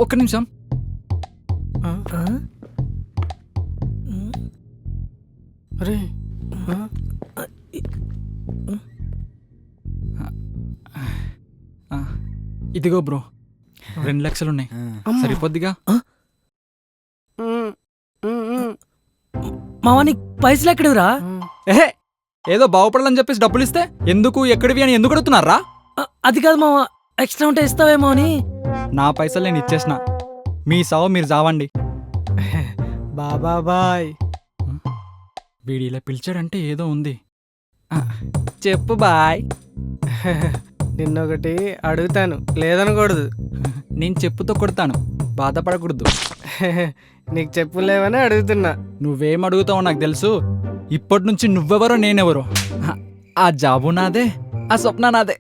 ఒక్క నిమిషం. అరే ఇదిగో బ్రో 2 లక్షలున్నాయి. సరిపోద్దిగా? మావా నీకు పైసలు ఎక్కడివిరా? ఏహే, ఏదో బాగుపడాలని చెప్పేసి డబ్బులు ఇస్తే ఎందుకు ఎక్కడివి అని ఎందుకు అడుగుతున్నారా? అది కాదు మావా, ఎక్స్ట్రా ఉంటే ఇస్తావేమో అని. నా పైసలు నేను ఇచ్చేసిన, మీ సావు మీరు చావండి. బాబాయ్ వీడి ఇలా పిలిచాడంటే ఏదో ఉంది. చెప్పు బాయ్. నిన్నొకటి అడుగుతాను, లేదనకూడదు. నేను చెప్పుతో కొడతాను, బాధపడకూడదు. నీకు చెప్పులేవని అడుగుతున్నా. నువ్వేం అడుగుతావో నాకు తెలుసు. ఇప్పటి నుంచి నువ్వెవరో నేనెవరో. ఆ జాబు నాదే, ఆ స్వప్న నాదే.